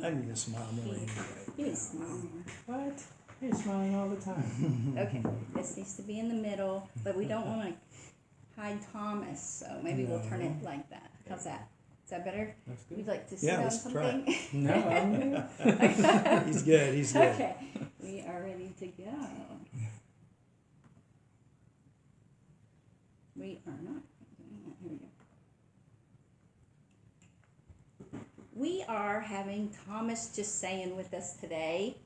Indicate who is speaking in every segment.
Speaker 1: I need to smile more anyway.
Speaker 2: You need to smile more.
Speaker 3: What? You're smiling all the time.
Speaker 2: Okay, this needs to be in the middle, but we don't want to hide Thomas, so maybe we'll turn it like that. How's that? Is that better?
Speaker 3: That's
Speaker 2: Would you
Speaker 3: good.
Speaker 2: like to sit
Speaker 1: Yeah,
Speaker 2: on
Speaker 1: let's try
Speaker 2: something?
Speaker 3: No, I'm good.
Speaker 1: He's good. He's good.
Speaker 2: Okay, we are ready to go. We are not. Here we go. We are having Thomas Jusayan with us today.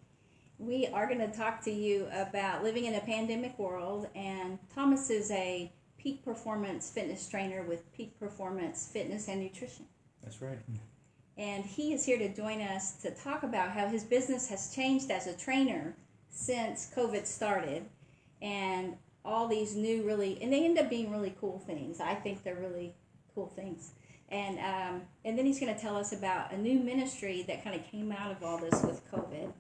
Speaker 2: We are going to talk to you about living in a pandemic world, and Thomas is a peak performance fitness trainer with Peak Performance Fitness and Nutrition.
Speaker 3: That's right.
Speaker 2: And he is here to join us to talk about how his business has changed as a trainer since COVID started, and all these new and they end up being really cool things. I think they're really cool things. And then he's going to tell us about a new ministry that kind of came out of all this with COVID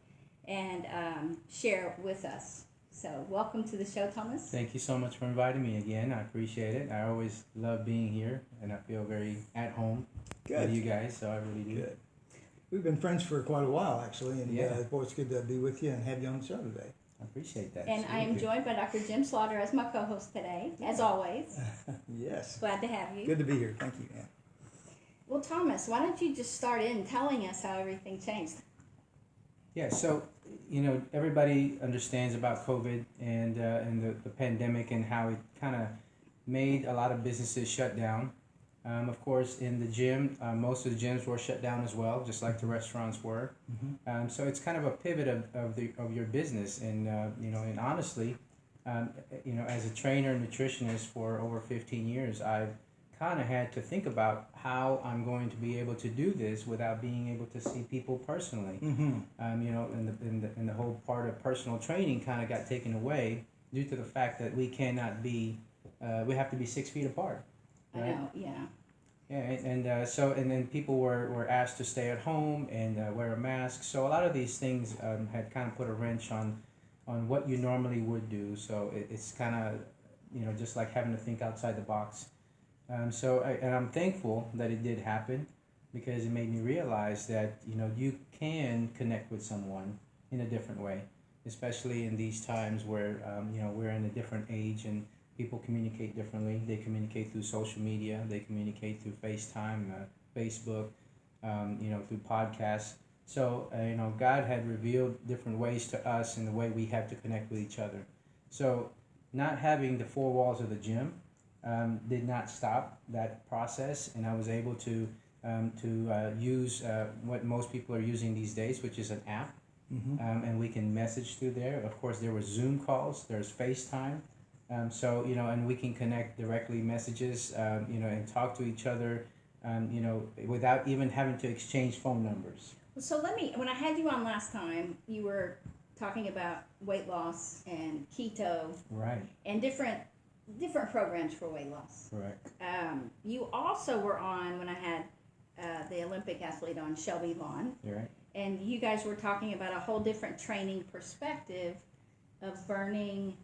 Speaker 2: and share with us. So welcome to the show, Thomas.
Speaker 3: Thank you so much for inviting me again. I appreciate it. I always love being here, and I feel very at home
Speaker 1: Good.
Speaker 3: with you guys, so I really do.
Speaker 1: Good. We've been friends for quite a while, actually, and
Speaker 3: Yeah.
Speaker 1: boy, it's good to be with you and have you on the show today.
Speaker 3: I appreciate that.
Speaker 2: And I am joined by Dr. Jim Slaughter as my co-host today, as always.
Speaker 1: Yes.
Speaker 2: Glad to have you.
Speaker 1: Good to be here. Thank you, Ann.
Speaker 2: Well, Thomas, why don't you just start in telling us how everything changed?
Speaker 3: Yeah, so, everybody understands about COVID and the pandemic and how it kind of made a lot of businesses shut down. Of course, in the gym, most of the gyms were shut down as well, just like the restaurants were.
Speaker 1: Mm-hmm.
Speaker 3: So it's kind of a pivot of your business, and and honestly, as a trainer and nutritionist for over 15 years, I've kind of had to think about how I'm going to be able to do this without being able to see people personally.
Speaker 1: Mm-hmm.
Speaker 3: And the whole part of personal training kind of got taken away due to the fact that we cannot be, we have to be 6 feet apart. Right?
Speaker 2: I know, yeah.
Speaker 3: Yeah, and then people were asked to stay at home and wear a mask. So a lot of these things had kind of put a wrench on what you normally would do. So it's kind of, just like having to think outside the box. And I'm thankful that it did happen, because it made me realize that, you can connect with someone in a different way, especially in these times where, we're in a different age and people communicate differently. They communicate through social media. They communicate through FaceTime, Facebook, through podcasts. So, God had revealed different ways to us in the way we have to connect with each other. So, not having the four walls of the gym did not stop that process, and I was able to use what most people are using these days, which is an app, and we can message through there. Of course, there were Zoom calls, there's FaceTime, and we can connect directly messages, and talk to each other, without even having to exchange phone numbers.
Speaker 2: So when I had you on last time, you were talking about weight loss and keto.
Speaker 3: Right.
Speaker 2: And different programs for weight loss.
Speaker 3: Correct.
Speaker 2: You also were on when I had the Olympic athlete on, Shelby Vaughn.
Speaker 3: You're right.
Speaker 2: And you guys were talking about a whole different training perspective of burning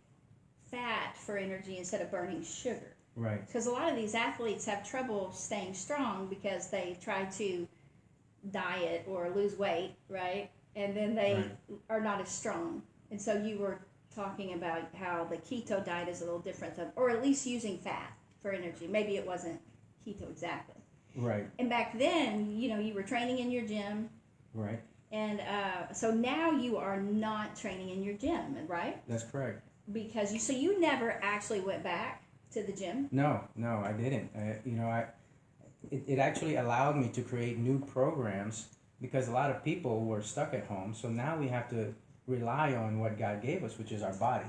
Speaker 2: fat for energy instead of burning sugar.
Speaker 3: Right.
Speaker 2: Because a lot of these athletes have trouble staying strong because they try to diet or lose weight, right? And then they are not as strong. And so you were talking about how the keto diet is a little different, or at least using fat for energy. Maybe it wasn't keto exactly.
Speaker 3: Right.
Speaker 2: And back then, you were training in your gym.
Speaker 3: Right.
Speaker 2: And so now you are not training in your gym, right?
Speaker 3: That's correct.
Speaker 2: Because you never actually went back to the gym?
Speaker 3: No, I didn't. It actually allowed me to create new programs, because a lot of people were stuck at home. So now we have to rely on what God gave us, which is our body.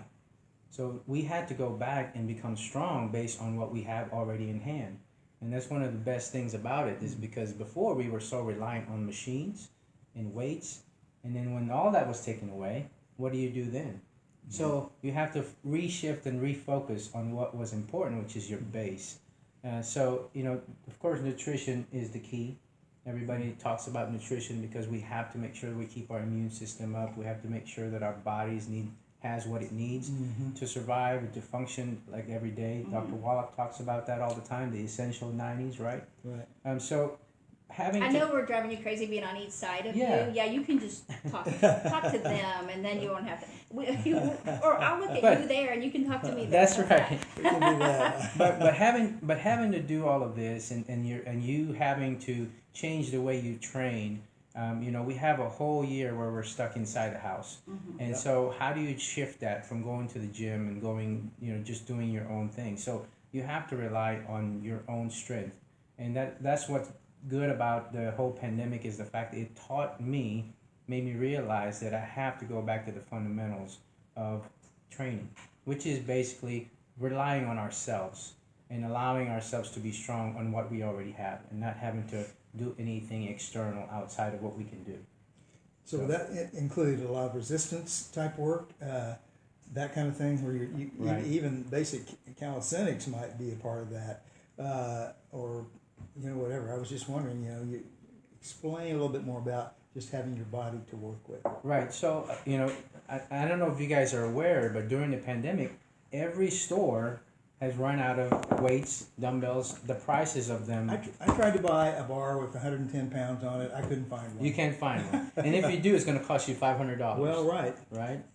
Speaker 3: So we had to go back and become strong based on what we have already in hand. And that's one of the best things about it, is because before we were so reliant on machines and weights. And then when all that was taken away, what do you do then? So you have to reshift and refocus on what was important, which is your base. Of course, nutrition is the key. Everybody talks about nutrition because we have to make sure we keep our immune system up. We have to make sure that our bodies has what it needs to survive and to function like every day. Dr. Wallach talks about that all the time, the essential 90s, right?
Speaker 1: Right.
Speaker 3: So having
Speaker 2: I
Speaker 3: to,
Speaker 2: know we're driving you crazy being on each side of
Speaker 3: Yeah.
Speaker 2: you. Yeah, you can just talk to them, and then you won't have to. Or I'll look at
Speaker 3: But-
Speaker 2: you there, and you can talk to me there.
Speaker 3: that's
Speaker 2: How's
Speaker 3: right.
Speaker 1: We can do that.
Speaker 3: But having to do all of this and you having to change the way you train, we have a whole year where we're stuck inside the house, and
Speaker 1: Yep.
Speaker 3: so how do you shift that from going to the gym and going, just doing your own thing? So you have to rely on your own strength, and that's what's good about the whole pandemic is the fact that it made me realize that I have to go back to the fundamentals of training, which is basically relying on ourselves and allowing ourselves to be strong on what we already have and not having to do anything external outside of what we can do.
Speaker 1: So that included a lot of resistance type work, that kind of thing, where
Speaker 3: Right.
Speaker 1: even basic calisthenics might be a part of that, or whatever. I was just wondering, you explain a little bit more about just having your body to work with.
Speaker 3: Right. So, I don't know if you guys are aware, but during the pandemic, every store has run out of weights, dumbbells, the prices of them.
Speaker 1: I tried to buy a bar with 110 pounds on it. I couldn't find one.
Speaker 3: You can't find one. And if you do, it's going to cost you $500.
Speaker 1: Well, right.
Speaker 3: Right?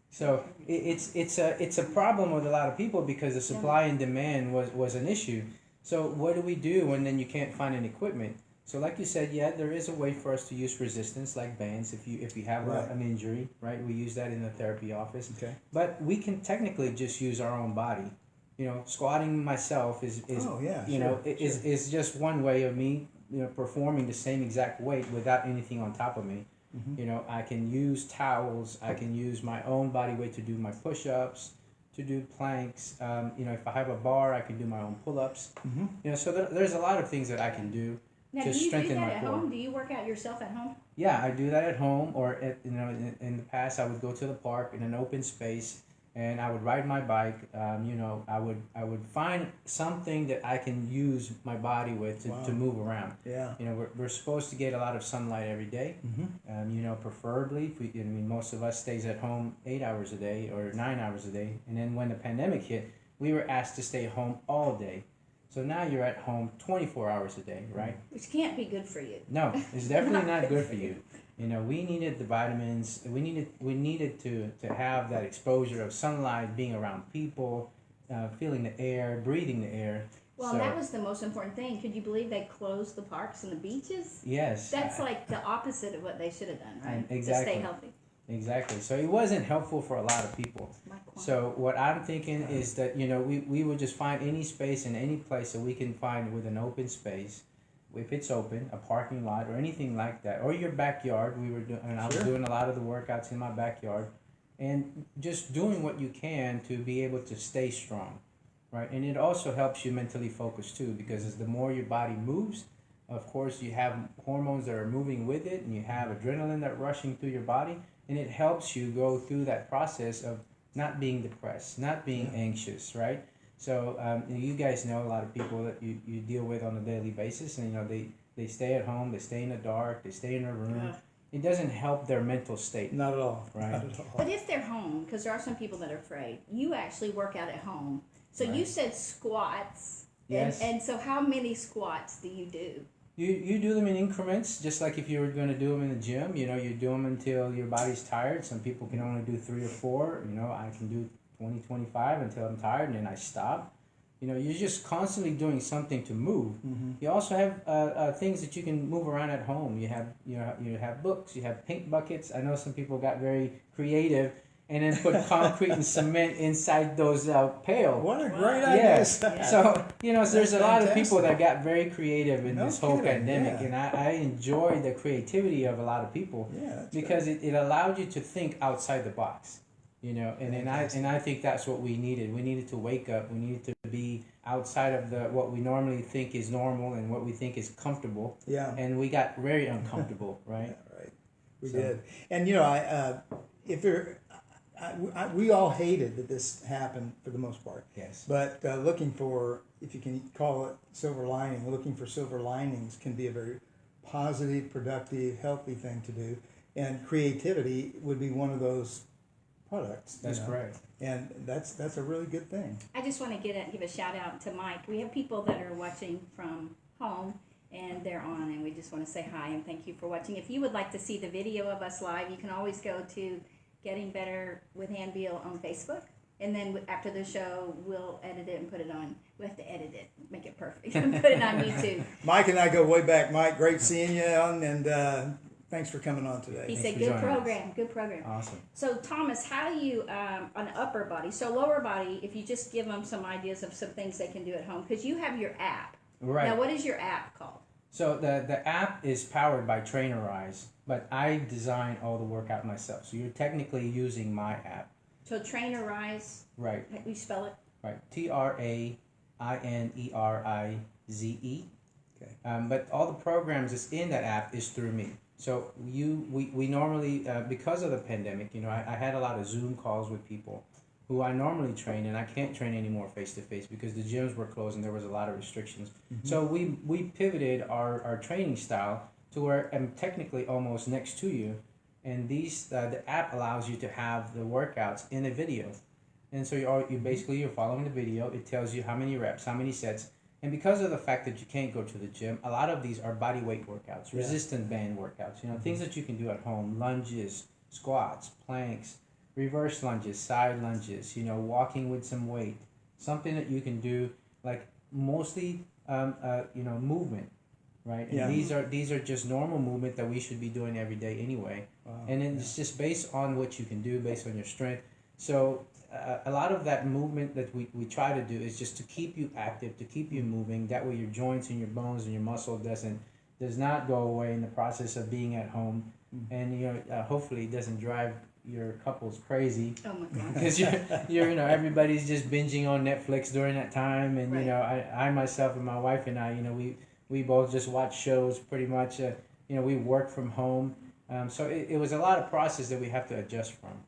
Speaker 3: So it's a problem with a lot of people because the supply and demand was an issue. So what do we do when then you can't find an equipment? So like you said, yeah, there is a way for us to use resistance like bands if you have
Speaker 1: Right.
Speaker 3: an injury, right? We use that in the therapy office.
Speaker 1: Okay.
Speaker 3: But we can technically just use our own body. Squatting myself is
Speaker 1: Oh, yeah,
Speaker 3: is just one way of me performing the same exact weight without anything on top of me.
Speaker 1: Mm-hmm.
Speaker 3: I can use towels. I can use my own body weight to do my push-ups, to do planks. If I have a bar, I can do my own pull-ups.
Speaker 1: Mm-hmm.
Speaker 3: So there's a lot of things that I can do
Speaker 2: Now,
Speaker 3: to
Speaker 2: do you do
Speaker 3: strengthen
Speaker 2: that
Speaker 3: my
Speaker 2: at
Speaker 3: core.
Speaker 2: home? Do you work out yourself at home?
Speaker 3: Yeah, I do that at home, or in the past I would go to the park in an open space, and I would ride my bike. I would find something that I can use my body with
Speaker 1: Wow.
Speaker 3: to move around.
Speaker 1: Yeah.
Speaker 3: We're supposed to get a lot of sunlight every day.
Speaker 1: Mm-hmm.
Speaker 3: Preferably, most of us stays at home 8 hours a day or 9 hours a day. And then when the pandemic hit, we were asked to stay home all day. So now you're at home 24 hours a day, right?
Speaker 2: Which can't be good for you.
Speaker 3: No, it's definitely not good for you. We needed the vitamins. We needed to have that exposure of sunlight, being around people, feeling the air, breathing the air.
Speaker 2: Well, that was the most important thing. Could you believe they closed the parks and the beaches?
Speaker 3: Yes.
Speaker 2: That's like the opposite of what they should have done, right?
Speaker 3: Exactly.
Speaker 2: To stay healthy.
Speaker 3: Exactly. So it wasn't helpful for a lot of people. So what I'm thinking is that we would just find any space in any place that we can find with an open space, if it's open, a parking lot or anything like that, or your backyard. I was doing a lot of the workouts in my backyard, and just doing what you can to be able to stay strong, right? And it also helps you mentally focus too, because as the more your body moves, of course you have hormones that are moving with it, and you have adrenaline that rushing through your body, and it helps you go through that process of not being depressed, not being anxious, right? So you guys know a lot of people that you deal with on a daily basis, and they stay at home, they stay in the dark, they stay in their room.
Speaker 2: Yeah.
Speaker 3: It doesn't help their mental state.
Speaker 1: Not at all.
Speaker 3: Right.
Speaker 1: Not at all.
Speaker 2: But if they're home, because there are some people that are afraid, you actually work out at home. So you
Speaker 3: Right.
Speaker 2: said squats.
Speaker 3: Yes.
Speaker 2: And so how many squats do you do?
Speaker 3: You do them in increments, just like if you were going to do them in the gym. You do them until your body's tired. Some people can only do 3 or 4. I can do 20, 25 until I'm tired, and then I stop. You're just constantly doing something to move.
Speaker 1: Mm-hmm.
Speaker 3: You also have things that you can move around at home. You have books. You have paint buckets. I know some people got very creative and then put concrete and cement inside those pails.
Speaker 1: What a great idea.
Speaker 3: Yes. So, there's a lot of people
Speaker 1: fantastic.
Speaker 3: that got very creative in
Speaker 1: No
Speaker 3: this whole
Speaker 1: kidding,
Speaker 3: pandemic,
Speaker 1: yeah.
Speaker 3: and I enjoy the creativity of a lot of people
Speaker 1: Yeah, that's
Speaker 3: because it allowed you to think outside the box. And
Speaker 1: Fantastic.
Speaker 3: I think that's what we needed. We needed to wake up. We needed to be outside of what we normally think is normal and what we think is comfortable.
Speaker 1: Yeah.
Speaker 3: And we got very uncomfortable, right?
Speaker 1: Yeah, right. We
Speaker 3: So-
Speaker 1: did. And we all hated that this happened for the most part.
Speaker 3: Yes.
Speaker 1: But looking for, if you can call it silver lining, looking for silver linings can be a very positive, productive, healthy thing to do. And creativity would be one of those products.
Speaker 3: That's correct.
Speaker 1: And that's a really good thing.
Speaker 2: I just want to give a shout out to Mike. We have people that are watching from home, and they're on, and we we just want to say hi and thank you for watching. If you would like to see the video of us live, you can always go to Getting Better with Ann Beal on Facebook. And then after the show, we'll edit it and put it on. We have to edit it, make it perfect, and put it on YouTube.
Speaker 1: Mike and I go way back. Mike, great seeing you on, and thanks for coming on today.
Speaker 2: He
Speaker 3: Thanks
Speaker 2: said,
Speaker 3: for
Speaker 2: good
Speaker 3: joining us.
Speaker 2: program, good program.
Speaker 3: Awesome.
Speaker 2: So, Thomas, how do you, on the upper body, so lower body, if you just give them some ideas of some things they can do at home, because you have your app.
Speaker 3: Right.
Speaker 2: Now, what is your app called?
Speaker 3: So the app is powered by Trainerize, but I design all the workout myself. So you're technically using my app.
Speaker 2: So, Trainerize,
Speaker 3: Right.
Speaker 2: how do you spell it?
Speaker 3: Right. Trainerize.
Speaker 1: Okay.
Speaker 3: But all the programs that's in that app is through me. So we normally, because of the pandemic, I had a lot of Zoom calls with people who I normally train, and I can't train anymore face-to-face because the gyms were closed and there was a lot of restrictions.
Speaker 1: Mm-hmm.
Speaker 3: So we pivoted our training style to where I'm technically almost next to you, and the app allows you to have the workouts in a video. And so you're following the video. It tells you how many reps, how many sets. And because of the fact that you can't go to the gym, a lot of these are body weight workouts, resistant band workouts, things that you can do at home, lunges, squats, planks, reverse lunges, side lunges, walking with some weight, something that you can do, like mostly, movement, right? And
Speaker 1: Yeah.
Speaker 3: these are just normal movement that we should be doing every day anyway.
Speaker 1: Wow.
Speaker 3: And then it's just based on what you can do, based on your strength. So a lot of that movement that we try to do is just to keep you active, to keep you moving. That way your joints and your bones and your muscle does not go away in the process of being at home. And hopefully it doesn't drive your couples crazy.
Speaker 2: Oh, my God.
Speaker 3: Because you're everybody's just binging on Netflix during that time. And,
Speaker 2: Right.
Speaker 3: I myself and my wife and I, we both just watch shows pretty much. We work from home. So it was a lot of process that we have to adjust from.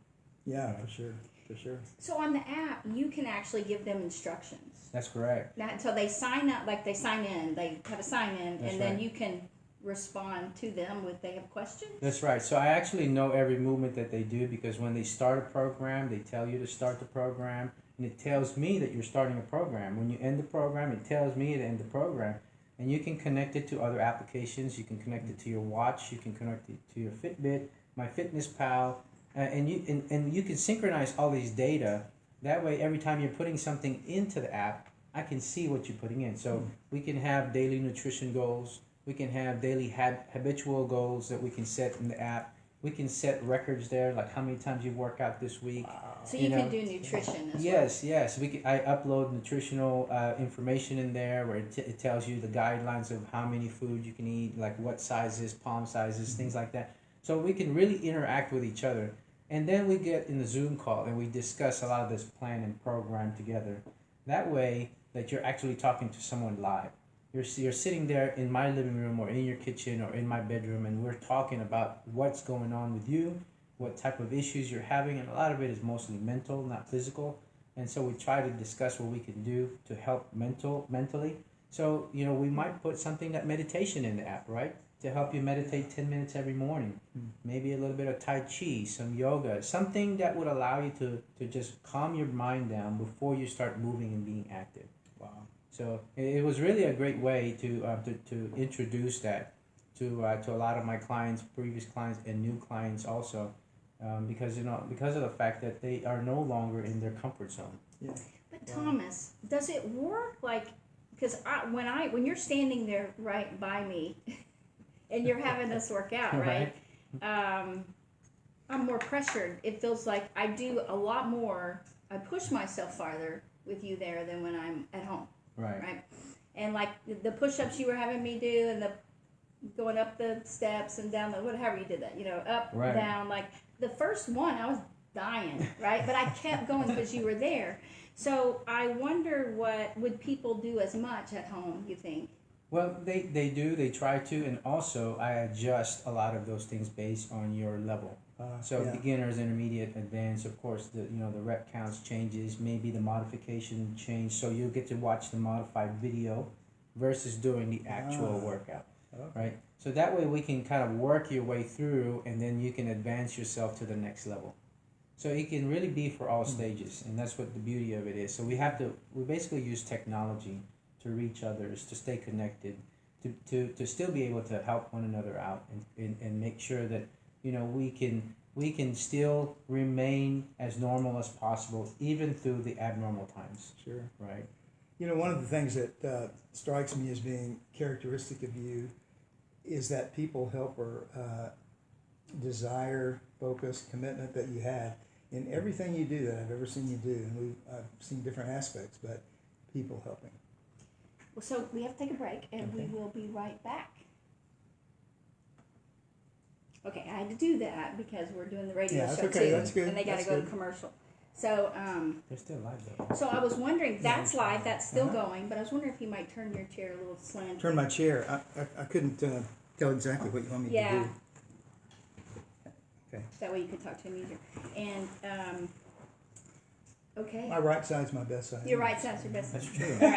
Speaker 1: Yeah, for sure. For sure.
Speaker 2: So, on the app, you can actually give them instructions.
Speaker 3: That's correct.
Speaker 2: Now, so they sign up, like they sign in, they have a sign in,
Speaker 3: That's
Speaker 2: and then
Speaker 3: right.
Speaker 2: you can respond to them if they have questions?
Speaker 3: That's right. So I actually know every movement that they do because when they start a program, they tell you to start the program, and it tells me that you're starting a program. When you end the program, it tells me to end the program. And you can connect it to other applications. You can connect it to your watch. You can connect it to your Fitbit, MyFitnessPal, and you can synchronize all these data. That way, every time you're putting something into the app, I can see what you're putting in. So we can have daily nutrition goals. We can have daily habitual goals that we can set in the app. We can set records there, like how many times you work out this week.
Speaker 2: So you can do nutrition as well.
Speaker 3: Yes. I upload nutritional information in there where it tells you the guidelines of how many food you can eat, like what sizes, palm sizes, things like that. So we can really interact with each other. And then we get in the Zoom call and we discuss a lot of this plan and program together. That way that you're actually talking to someone live. You're sitting there in my living room or in your kitchen or in my bedroom, and we're talking about what's going on with you, what type of issues you're having, and a lot of it is mostly mental, not physical. And so we try to discuss what we can do to help mentally. So, we might put something that meditation in the app, right? To help you meditate 10 minutes every morning. Maybe a little bit of Tai Chi, some yoga, something that would allow you to just calm your mind down before you start moving and being active.
Speaker 1: Wow.
Speaker 3: So it was really a great way to introduce that to a lot of my clients, previous clients, and new clients also, because of the fact that they are no longer in their comfort zone.
Speaker 1: Yeah.
Speaker 2: But Thomas, does it work like? Because when you're standing there right by me, and you're having us work out, right? I'm more pressured. It feels like I do a lot more. I push myself farther with you there than when I'm at home. Right. And like the push-ups you were having me do, and the going up the steps and down whatever you did that, up, down. Like the first one, I was dying, right? But I kept going because you were there. So I wonder, what would people do as much at home, you think?
Speaker 3: Well, they do. They try to, and also I adjust a lot of those things based on your level. Beginners, intermediate, advanced. Of course, the rep counts changes. Maybe the modification change. So you'll get to watch the modified video versus doing the actual workout, right? So that way we can kind of work your way through, and then you can advance yourself to the next level. So it can really be for all stages, and that's what the beauty of it is. So we basically use technology to reach others, to stay connected, to still be able to help one another out and make sure that we can still remain as normal as possible even through the abnormal times.
Speaker 1: Sure.
Speaker 3: Right.
Speaker 1: One of the things that strikes me as being characteristic of you is that people helper desire, focus, commitment that you have in everything you do that I've ever seen you do. And I've seen different aspects, but people helping.
Speaker 2: Well, so we have to take a break, and
Speaker 1: Okay.
Speaker 2: we will be right back. Okay, I had to do that because we're doing the radio
Speaker 1: Yeah, that's
Speaker 2: show
Speaker 1: okay.
Speaker 2: too,
Speaker 1: That's good.
Speaker 2: and they got to
Speaker 1: That's
Speaker 2: go
Speaker 1: good.
Speaker 2: to commercial. So,
Speaker 3: They're still live though.
Speaker 2: so I was wondering, that's live, that's still
Speaker 1: Uh-huh.
Speaker 2: going, but I was wondering if you might turn your chair a little slant.
Speaker 1: Turn my chair. I couldn't tell exactly what you want me to
Speaker 2: Yeah.
Speaker 1: do. Okay.
Speaker 2: That way you could talk to him easier. And okay,
Speaker 1: My right side's my best side.
Speaker 2: your right side's your best.
Speaker 3: That's true.
Speaker 2: All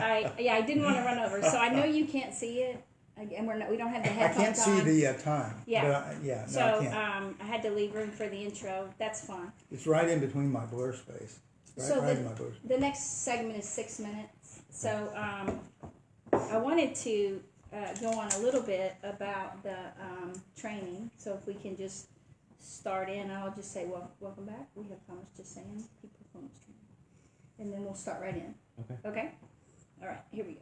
Speaker 2: right. I didn't want to run over, so I know you can't see it, and we don't have the
Speaker 1: I
Speaker 2: headphones
Speaker 1: can't
Speaker 2: on.
Speaker 1: see the time.
Speaker 2: Yeah.
Speaker 1: But I
Speaker 2: So
Speaker 1: can't.
Speaker 2: I had to leave room for the intro. That's fine.
Speaker 1: It's right in between my blur space. Right,
Speaker 2: So
Speaker 1: right in my blur space.
Speaker 2: The next segment is 6 minutes. So I wanted to go on a little bit about the training. So if we can just start in, I'll just say, well, welcome back. We have Thomas Jusayan, Peak Performance Training. And then we'll start right in.
Speaker 3: Okay.
Speaker 2: Okay? All right, here we go.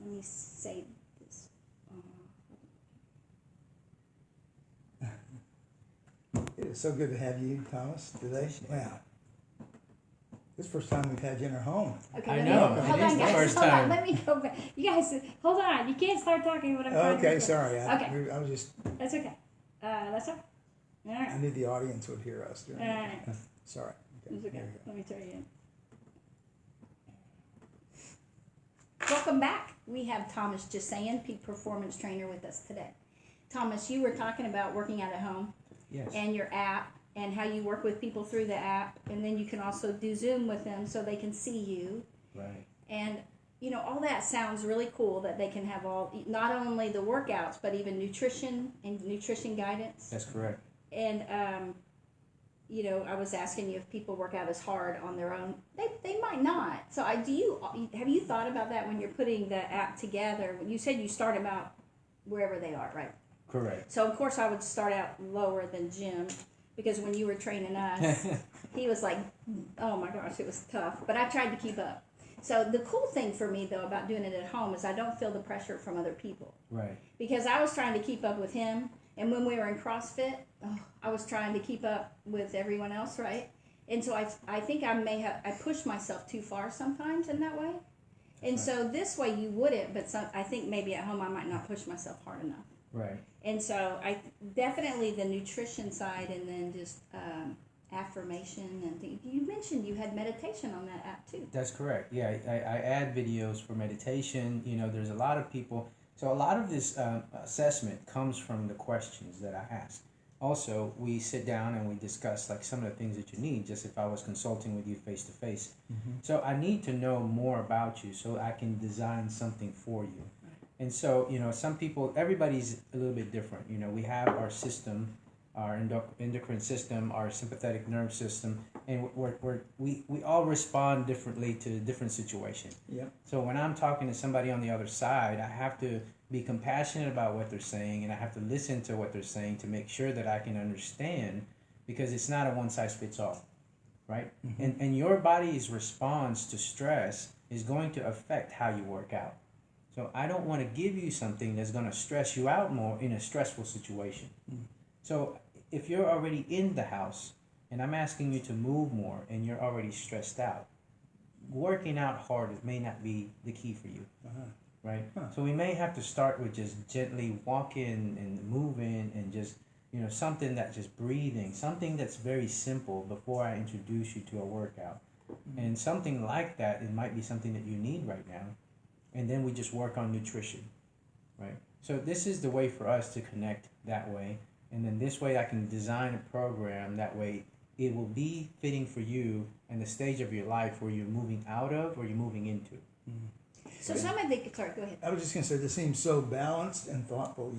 Speaker 2: Let me save this.
Speaker 1: It is so good to have you, Thomas, today. Wow. This is the first time we've had you in our home.
Speaker 2: Okay,
Speaker 3: I
Speaker 2: let me-
Speaker 3: know,
Speaker 2: Hold
Speaker 3: it
Speaker 2: on,
Speaker 3: is the
Speaker 2: guys.
Speaker 3: first
Speaker 2: Hold on.
Speaker 3: time.
Speaker 2: Let me go back. You guys, hold on. You can't start talking when I'm trying to
Speaker 1: Okay,
Speaker 2: do
Speaker 1: sorry.
Speaker 2: Okay.
Speaker 1: I was just,
Speaker 2: That's okay. That's okay. All
Speaker 1: I
Speaker 2: right.
Speaker 1: knew the audience would hear us during
Speaker 2: All right.
Speaker 1: Sorry. Okay,
Speaker 2: It's okay.
Speaker 1: here we go.
Speaker 2: Let me tell you. Welcome back. We have Thomas Jusayan, Peak Performance Trainer, with us today. Thomas, you were talking about working out at home
Speaker 3: Yes.
Speaker 2: and your app and how you work with people through the app, and then you can also do Zoom with them so they can see you.
Speaker 3: Right.
Speaker 2: And all that sounds really cool, that they can have not only the workouts but even nutrition and nutrition guidance.
Speaker 3: That's correct.
Speaker 2: And I was asking you if people work out as hard on their own. They might not. So have you thought about that when you're putting the app together? You said you start them out wherever they are, right?
Speaker 3: Correct.
Speaker 2: So of course I would start out lower than Jim, because when you were training us, he was like, oh my gosh, it was tough. But I tried to keep up. So the cool thing for me though about doing it at home is I don't feel the pressure from other people,
Speaker 3: Right.
Speaker 2: because I was trying to keep up with him. And when we were in CrossFit, I was trying to keep up with everyone else, right? And so I think I pushed myself too far sometimes in that way. And so this way you wouldn't, but I think maybe at home I might not push myself hard enough.
Speaker 3: Right.
Speaker 2: And so definitely the nutrition side, and then just affirmation and things. You mentioned you had meditation on that app too.
Speaker 3: That's correct. Yeah, I add videos for meditation. There's a lot of people. So a lot of this assessment comes from the questions that I ask. Also, we sit down and we discuss like some of the things that you need, just if I was consulting with you face to face. So I need to know more about you so I can design something for you. And so, some people, everybody's a little bit different. We have our system, our endocrine system, our sympathetic nerve system, and we all respond differently to different situations.
Speaker 1: Yep.
Speaker 3: So when I'm talking to somebody on the other side, I have to be compassionate about what they're saying, and I have to listen to what they're saying to make sure that I can understand, because it's not a one-size-fits-all, right? And your body's response to stress is going to affect how you work out. So I don't want to give you something that's going to stress you out more in a stressful situation. So if you're already in the house and I'm asking you to move more and you're already stressed out, working out hard may not be the key for you, right? So we may have to start with just gently walking and moving and just, something that's just breathing, something that's very simple before I introduce you to a workout. And something like that, it might be something that you need right now. And then we just work on nutrition, right? So this is the way for us to connect that way. And then this way I can design a program that way it will be fitting for you and the stage of your life where you're moving out of or you're moving into.
Speaker 2: So sorry, go ahead.
Speaker 1: I was just going to say, this seems so balanced and thoughtful.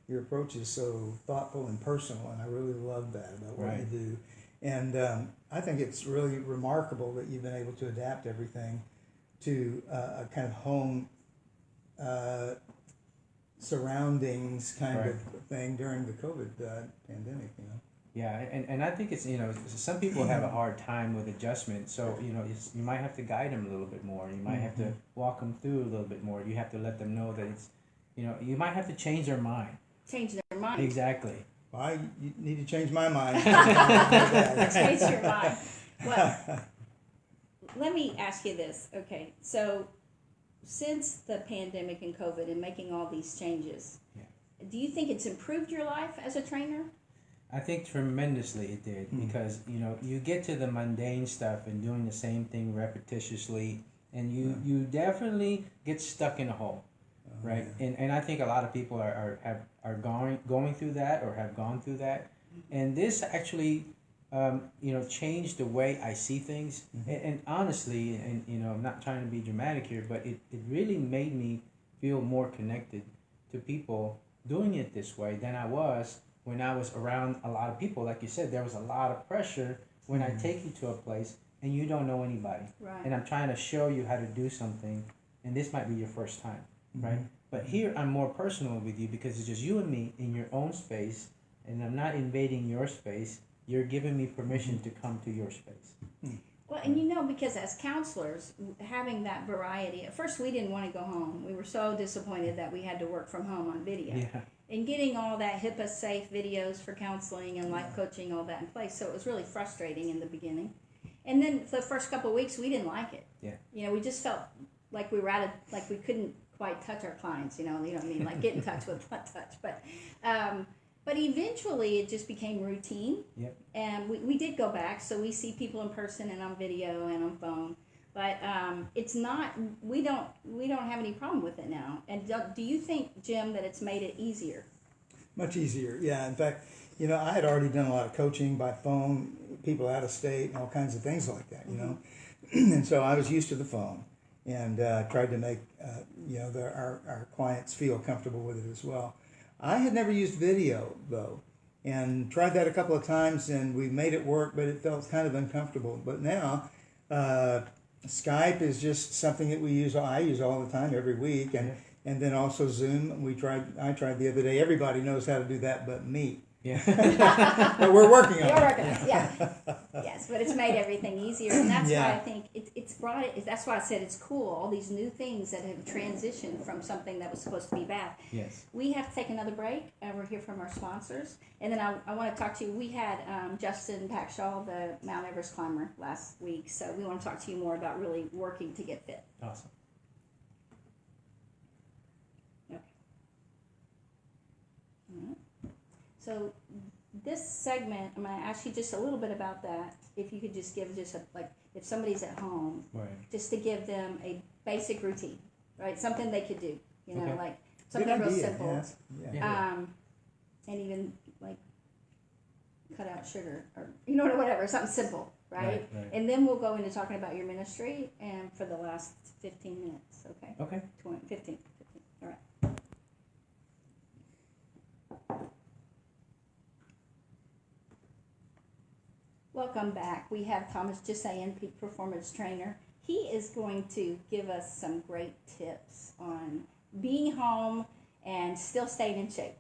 Speaker 1: Your approach is so thoughtful and personal, and I really love that about what you do. And I think it's really remarkable that you've been able to adapt everything to a kind of home surroundings kind
Speaker 3: Right.
Speaker 1: of thing during the COVID pandemic.
Speaker 3: Yeah, and I think it's, some people have a hard time with adjustment. So, you might have to guide them a little bit more. You might have to walk them through a little bit more. You have to let them know that it's, you might have to change their mind.
Speaker 2: Change their mind.
Speaker 3: Exactly.
Speaker 1: Well, you need to change my mind.
Speaker 2: Change your mind. Well, let me ask you this. Okay, so since the pandemic and COVID and making all these changes, do you think it's improved your life as a trainer?
Speaker 3: I think tremendously it did, because you get to the mundane stuff and doing the same thing repetitiously, and you definitely get stuck in a hole, right? And I think a lot of people are going through that, or have gone through that, and this actually changed the way I see things. And honestly, and I'm not trying to be dramatic here, but it really made me feel more connected to people doing it this way than I was when I was around a lot of people. Like you said, there was a lot of pressure when I take you to a place and you don't know anybody.
Speaker 2: Right.
Speaker 3: And I'm trying to show you how to do something, and this might be your first time, right? But here I'm more personal with you, because it's just you and me in your own space, and I'm not invading your space. You're giving me permission to come to your space.
Speaker 2: Well, and because as counselors, having that variety, at first we didn't want to go home. We were so disappointed that we had to work from home on video.
Speaker 3: Yeah.
Speaker 2: And getting all that HIPAA-safe videos for counseling and life coaching, all that in place. So it was really frustrating in the beginning. And then for the first couple of weeks, we didn't like it.
Speaker 3: Yeah.
Speaker 2: We just felt like we were like we couldn't quite touch our clients, you know what I mean? Like get in touch with not touch. But eventually it just became routine.
Speaker 3: Yep.
Speaker 2: And we did go back, so we see people in person and on video and on phone. But it's not, we don't have any problem with it now. And do you think, Jim, that it's made it easier?
Speaker 1: Much easier, yeah. In fact, I had already done a lot of coaching by phone, people out of state and all kinds of things like that, and so I was used to the phone, and tried to make our clients feel comfortable with it as well. I had never used video, though, and tried that a couple of times, and we made it work, but it felt kind of uncomfortable. But now, Skype is just something that I use all the time, every week, and then also Zoom. I tried the other day. Everybody knows how to do that but me.
Speaker 3: Yeah.
Speaker 1: But we're working on it.
Speaker 2: You're working on it, yeah. Yes, but it's made everything easier, and that's why I think it's brought it. That's why I said it's cool. All these new things that have transitioned from something that was supposed to be bad.
Speaker 3: Yes.
Speaker 2: We have to take another break, and we're here from our sponsors. And then I want to talk to you. We had Justin Packshaw, the Mount Everest climber, last week, so we want to talk to you more about really working to get fit.
Speaker 3: Awesome.
Speaker 2: Okay. All right. So this segment, I'm going to ask you just a little bit about that. If you could just give if somebody's at home,
Speaker 3: Right.
Speaker 2: just to give them a basic routine, right? Something they could do,
Speaker 3: Okay.
Speaker 2: like something real simple.
Speaker 1: Yes.
Speaker 3: Yeah.
Speaker 2: And even like cut out sugar or, whatever, something simple, right?
Speaker 3: Right.
Speaker 2: And then we'll go into talking about your ministry and for the last 15 minutes, okay?
Speaker 3: Okay.
Speaker 2: 15, all right. Welcome back. We have Thomas JusayanPeak, performance trainer. He is going to give us some great tips on being home and still staying in shape.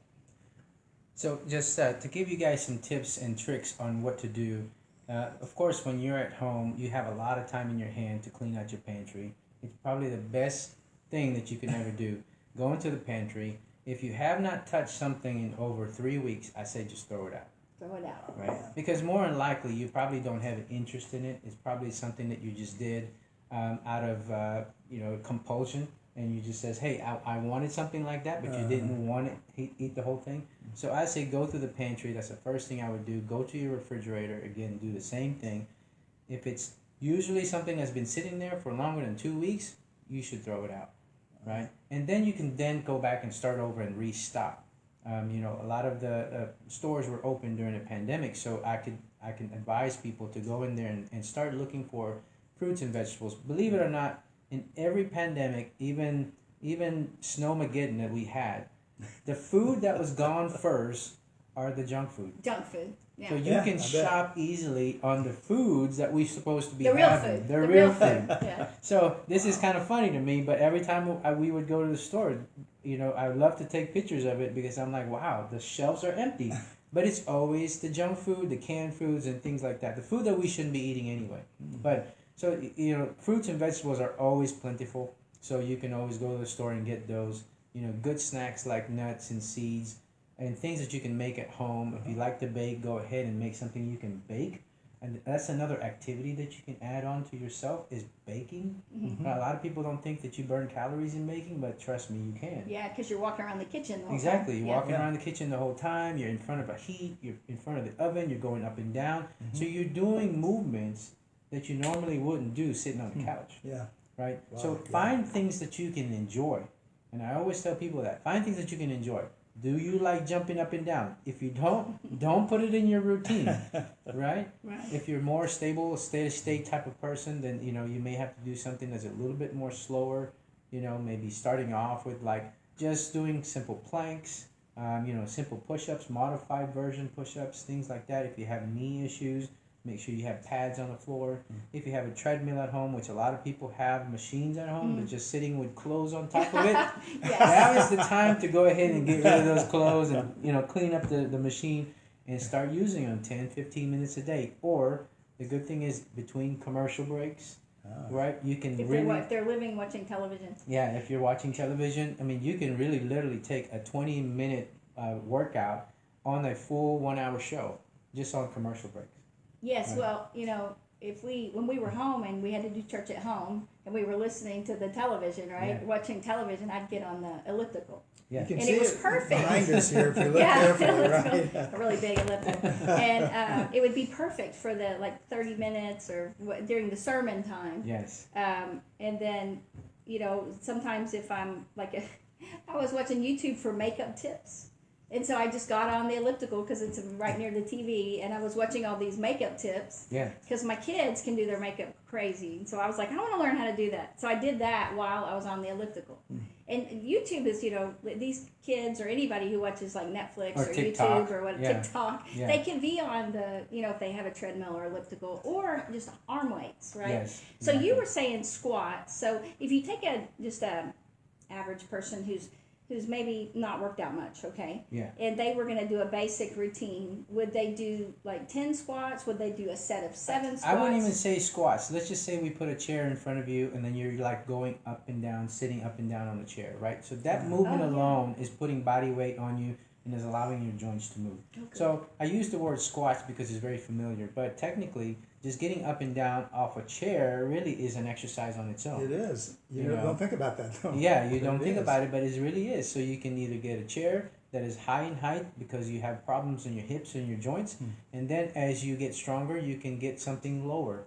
Speaker 3: So just to give you guys some tips and tricks on what to do, of course, when you're at home, you have a lot of time in your hand to clean out your pantry. It's probably the best thing that you can ever do. Go into the pantry. If you have not touched something in over 3 weeks, I say just throw it out.
Speaker 2: Throw it out.
Speaker 3: Right? Because more than likely, you probably don't have an interest in it. It's probably something that you just did out of compulsion, and you just says, hey, I wanted something like that, but you didn't want it, eat the whole thing. So I say go through the pantry. That's the first thing I would do. Go to your refrigerator. Again, do the same thing. If it's usually something that's been sitting there for longer than 2 weeks, you should throw it out, right? And then you can then go back and start over and restock. A lot of the stores were open during the pandemic, so I can advise people to go in there and start looking for fruits and vegetables. Believe it or not, in every pandemic, even Snowmageddon that we had, the food that was gone first are the junk food.
Speaker 2: Junk food. Yeah.
Speaker 3: So you
Speaker 1: Yeah,
Speaker 3: can
Speaker 1: I bet.
Speaker 3: shop easily on the foods that we're supposed to be
Speaker 2: The real
Speaker 3: having.
Speaker 2: food.
Speaker 3: The real food.
Speaker 2: Yeah.
Speaker 3: So this is kind of funny to me, but every time we would go to the store, I love to take pictures of it because I'm like, wow, the shelves are empty. But it's always the junk food, the canned foods, and things like that. The food that we shouldn't be eating anyway. But so fruits and vegetables are always plentiful. So you can always go to the store and get those. Good snacks like nuts and seeds and things that you can make at home. If you like to bake, go ahead and make something you can bake. And that's another activity that you can add on to yourself is baking. Now, a lot of people don't think that you burn calories in baking, but trust me, you can.
Speaker 2: Yeah, because you're walking around the kitchen the whole
Speaker 3: Exactly.
Speaker 2: time.
Speaker 3: You're walking around the kitchen the whole time. You're in front of a heat. You're in front of the oven. You're going up and down. So you're doing movements that you normally wouldn't do sitting on the couch.
Speaker 1: Yeah.
Speaker 3: Right?
Speaker 1: Wow,
Speaker 3: So
Speaker 1: yeah.
Speaker 3: find things that you can enjoy. And I always tell people that. Find things that you can enjoy. Do you like jumping up and down? If you don't put it in your routine, right?
Speaker 2: Right.
Speaker 3: If you're more stable, steady type of person, then you may have to do something that's a little bit more slower. Maybe starting off with like just doing simple planks, simple push-ups, modified version push-ups, things like that. If you have knee issues, make sure you have pads on the floor. If you have a treadmill at home, which a lot of people have machines at home, they're just sitting with clothes on top of it.
Speaker 2: Yes.
Speaker 3: Now is the time to go ahead and get rid of those clothes and clean up the machine and start using them 10, 15 minutes a day. Or the good thing is between commercial breaks, right? You can
Speaker 2: If they're living watching television.
Speaker 3: yeah, if you're watching television, you can really literally take a 20-minute workout on a full 1-hour show just on commercial breaks.
Speaker 2: Yes,
Speaker 3: Right.
Speaker 2: well, when we were home and we had to do church at home and we were listening to the television, right?
Speaker 3: Yeah.
Speaker 2: Watching television, I'd get on the elliptical.
Speaker 3: Yeah.
Speaker 1: You can
Speaker 2: And
Speaker 1: see
Speaker 2: it was perfect.
Speaker 1: behind us here if you look
Speaker 2: Yeah,
Speaker 1: carefully, right?
Speaker 2: a really big elliptical. And it would be perfect for the 30 minutes or during the sermon time.
Speaker 3: Yes.
Speaker 2: And then, sometimes if I'm I was watching YouTube for makeup tips. And so I just got on the elliptical because it's right near the TV, and I was watching all these makeup tips.
Speaker 3: Yeah.
Speaker 2: Because my kids can do their makeup crazy. So I was like, I want to learn how to do that. So I did that while I was on the elliptical. And YouTube is, these kids or anybody who watches like Netflix
Speaker 3: Or
Speaker 2: or
Speaker 3: TikTok.
Speaker 2: YouTube or
Speaker 3: Yeah.
Speaker 2: TikTok,
Speaker 3: Yeah.
Speaker 2: they can be on the, if they have a treadmill or elliptical or just arm weights, right?
Speaker 3: Yes.
Speaker 2: So you
Speaker 3: exactly.
Speaker 2: were saying squats. So if you take just a average person who's maybe not worked out much, okay?
Speaker 3: Yeah.
Speaker 2: And they were going to do a basic routine. Would they do like 10 squats? Would they do a set of 7 squats?
Speaker 3: I wouldn't even say squats. Let's just say we put a chair in front of you and then you're like going up and down, sitting up and down on the chair, right? So that movement
Speaker 2: Oh, yeah.
Speaker 3: alone is putting body weight on you and is allowing your joints to move.
Speaker 2: Okay.
Speaker 3: So I use the word squats because it's very familiar, but technically just getting up and down off a chair really is an exercise on its own.
Speaker 1: It is. You
Speaker 3: You know.
Speaker 1: don't think about that though.
Speaker 3: Yeah, you
Speaker 1: But
Speaker 3: don't think
Speaker 1: is.
Speaker 3: about it, but it really is. So you can either get a chair that is high in height because you have problems in your hips and your joints, and then as you get stronger, you can get something lower,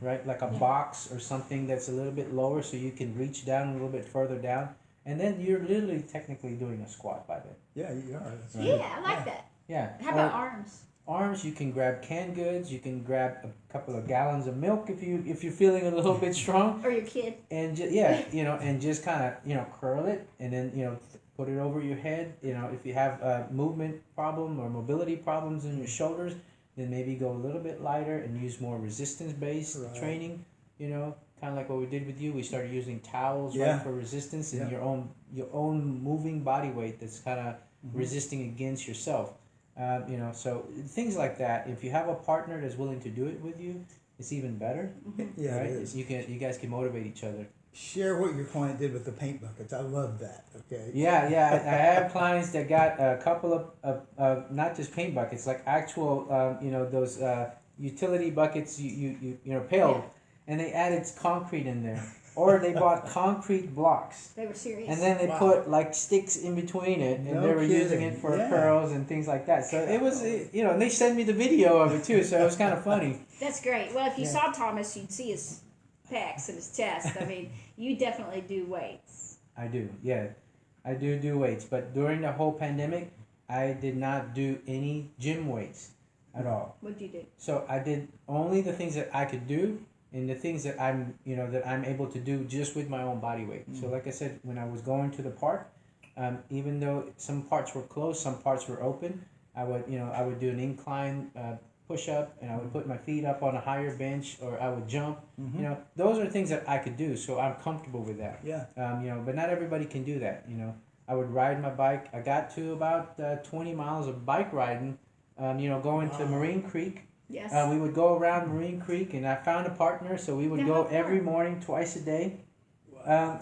Speaker 3: right? Like a box or something that's a little bit lower so you can reach down a little bit further down, and then you're literally technically doing a squat by then.
Speaker 1: Yeah, you are. That's right.
Speaker 2: Yeah, I like that.
Speaker 3: Yeah.
Speaker 2: How about arms?
Speaker 3: Arms, you can grab canned goods, you can grab a couple of gallons of milk if you're feeling a little bit strong.
Speaker 2: Or your kid?
Speaker 3: And and just kind of curl it and then put it over your head. If you have a movement problem or mobility problems in your shoulders, then maybe go a little bit lighter and use more resistance based
Speaker 1: Right.
Speaker 3: training. Kind of like what we did with you. We started using towels
Speaker 1: Yeah.
Speaker 3: right for resistance and
Speaker 1: Yeah.
Speaker 3: your own moving body weight that's kind of resisting against yourself. So things like that. If you have a partner that's willing to do it with you, it's even better.
Speaker 1: Yeah,
Speaker 3: right?
Speaker 1: it is.
Speaker 3: You guys can motivate each other.
Speaker 1: Share what your client did with the paint buckets. I love that. Okay.
Speaker 3: Yeah. I have clients that got a couple of not just paint buckets, like actual those utility buckets pail, and they added concrete in there, or they bought concrete blocks.
Speaker 2: They were serious.
Speaker 3: And then they
Speaker 1: Wow.
Speaker 3: put like sticks in between it, and
Speaker 1: No
Speaker 3: they were using
Speaker 1: kidding.
Speaker 3: it for
Speaker 1: Yeah.
Speaker 3: curls and things like that. So it was, and they sent me the video of it too. So it was kind of funny.
Speaker 2: That's great. Well, if you
Speaker 3: Yeah.
Speaker 2: saw Thomas, you'd see his pecs and his chest. I mean, you definitely do weights.
Speaker 3: I do, yeah, I do weights. But during the whole pandemic, I did not do any gym weights at all.
Speaker 2: What'd you do?
Speaker 3: So I did only the things that I could do, and the things that I'm able to do just with my own body weight. So like I said, when I was going to the park, even though some parts were closed, some parts were open, I would do an incline push up, and I would put my feet up on a higher bench, or I would jump. Those are things that I could do, so I'm comfortable with that.
Speaker 1: Yeah.
Speaker 3: But not everybody can do that. I would ride my bike. I got to about 20 miles of bike riding. Going to Marine Creek.
Speaker 2: Yes.
Speaker 3: We would go around Marine Creek, and I found a partner, so we would
Speaker 2: Now,
Speaker 3: go
Speaker 2: how far?
Speaker 3: every morning, twice a day.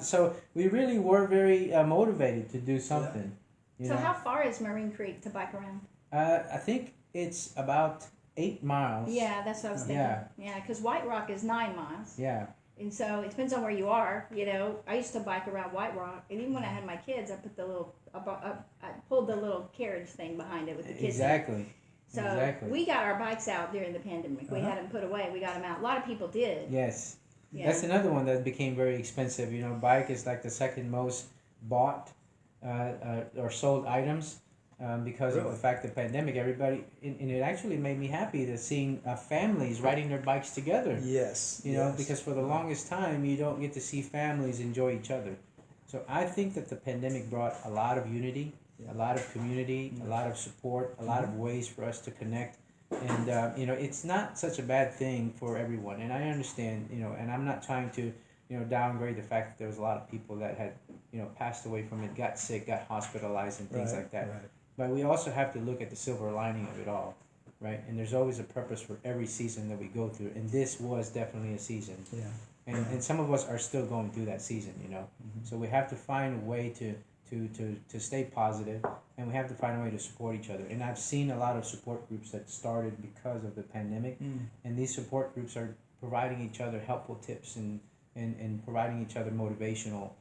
Speaker 3: So we really were very motivated to do something.
Speaker 2: So how far is Marine Creek to bike around?
Speaker 3: I think it's about 8 miles.
Speaker 2: Yeah, that's what I was thinking. Yeah, because White Rock is 9 miles.
Speaker 3: Yeah.
Speaker 2: And so it depends on where you are. I used to bike around White Rock, and even when I had my kids, I put I pulled the little carriage thing behind it with the kids.
Speaker 3: Exactly.
Speaker 2: So
Speaker 3: Exactly.
Speaker 2: we got our bikes out during the pandemic. We had them put away. We got them out. A lot of people did.
Speaker 3: Yes.
Speaker 2: Yeah.
Speaker 3: That's another one that became very expensive. Bike is like the second most bought or sold items because of the fact that pandemic. Everybody, and it actually made me happy to seeing families riding their bikes together.
Speaker 1: Yes.
Speaker 3: Because for the longest time you don't get to see families enjoy each other. So I think that the pandemic brought a lot of unity, a lot of community, a lot of support, a lot of ways for us to connect. And, it's not such a bad thing for everyone. And I understand, and I'm not trying to, downgrade the fact that there was a lot of people that had, passed away from it, got sick, got hospitalized and things like that.
Speaker 1: Right.
Speaker 3: But we also have to look at the silver lining of it all, right? And there's always a purpose for every season that we go through. And this was definitely a season.
Speaker 1: Yeah.
Speaker 3: And some of us are still going through that season, So we have to find a way to stay positive, and we have to find a way to support each other. And I've seen a lot of support groups that started because of the pandemic, and these support groups are providing each other helpful tips and providing each other motivational,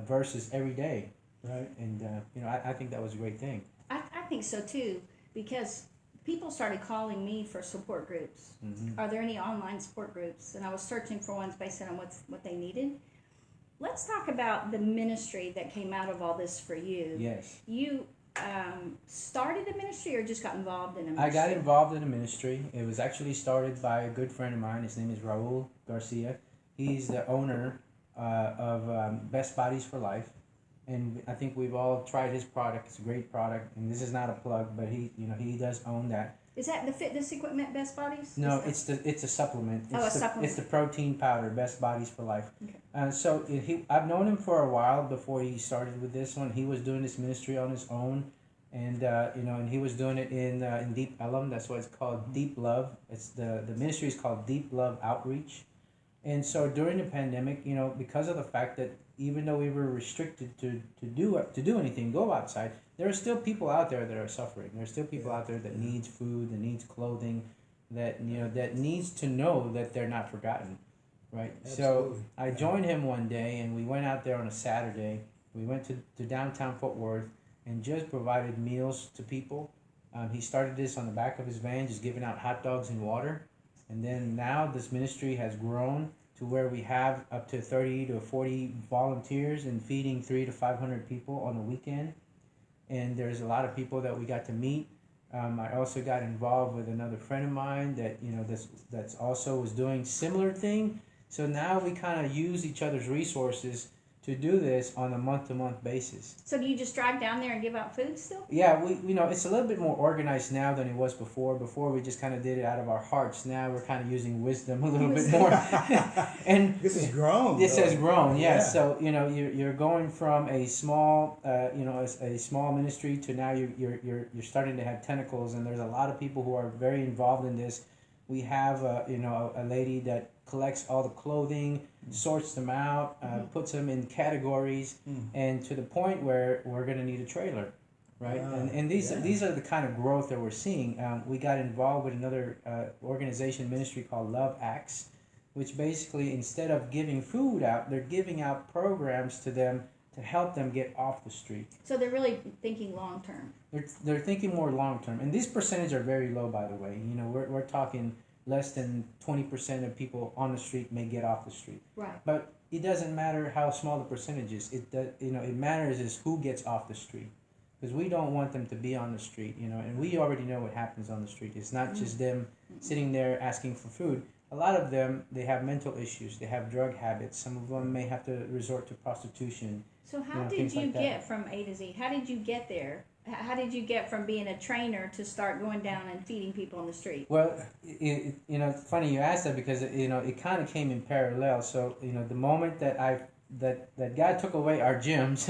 Speaker 3: verses every day.
Speaker 1: Right.
Speaker 3: And I think that was a great thing.
Speaker 2: I think so too, because people started calling me for support groups. Are there any online support groups? And I was searching for ones based on what they needed. Let's talk about the ministry that came out of all this for you.
Speaker 3: Yes.
Speaker 2: You started a ministry or just got involved in a ministry?
Speaker 3: I got involved in a ministry. It was actually started by a good friend of mine. His name is Raul Garcia. He's the owner of Best Bodies for Life. And I think we've all tried his product. It's a great product. And this is not a plug, but he does own that.
Speaker 2: Is that the fitness equipment, Best Bodies?
Speaker 3: No, it's a supplement.
Speaker 2: Supplement.
Speaker 3: It's the protein powder, Best Bodies for Life.
Speaker 2: Okay.
Speaker 3: So I've known him for a while before he started with this one. He was doing this ministry on his own, and and he was doing it in Deep Ellum. That's what it's called, Deep Love. It's the ministry is called Deep Love Outreach. And so during the pandemic, because of the fact that even though we were restricted to do anything, go outside, there are still people out there that are suffering. There are still people out there that needs food, that needs clothing, that that needs to know that they're not forgotten, right?
Speaker 1: Absolutely.
Speaker 3: So I joined him one day, and we went out there on a Saturday. We went to downtown Fort Worth and just provided meals to people. He started this on the back of his van, just giving out hot dogs and water. And then now this ministry has grown to where we have up to 30 to 40 volunteers and feeding 300 to 500 people on the weekend. And there's a lot of people that we got to meet. I also got involved with another friend of mine that that's also was doing similar thing. So now we kind of use each other's resources to do this on a month-to-month basis.
Speaker 2: So do you just drive down there and give out food still?
Speaker 3: Yeah, we it's a little bit more organized now than it was before. Before we just kind of did it out of our hearts. Now we're kind of using wisdom a little bit more. And
Speaker 1: This has grown.
Speaker 3: This
Speaker 1: though.
Speaker 3: has grown, yes.
Speaker 1: Yeah.
Speaker 3: So you're going from a small a small ministry to now you're starting to have tentacles, and there's a lot of people who are very involved in this. We have a lady that collects all the clothing, sorts them out, puts them in categories, and to the point where we're going to need a trailer, right? And these are the kind of growth that we're seeing. We got involved with another organization ministry called Love Acts, which basically instead of giving food out, they're giving out programs to them to help them get off the street.
Speaker 2: So they're really thinking long term.
Speaker 3: They're thinking more long term, and these percentages are very low, by the way. We're talking less than 20% of people on the street may get off the street.
Speaker 2: Right.
Speaker 3: But it doesn't matter how small the percentage is. It matters is who gets off the street, because we don't want them to be on the street. And we already know what happens on the street. It's not just them sitting there asking for food. A lot of them, they have mental issues. They have drug habits. Some of them may have to resort to prostitution.
Speaker 2: So how did
Speaker 3: things
Speaker 2: you
Speaker 3: like that.
Speaker 2: get from A to Z? How did you get there How did you get from being a trainer to start going down and feeding people on the street?
Speaker 3: Well, it's funny you asked that because it kind of came in parallel. So the moment that that God took away our gyms,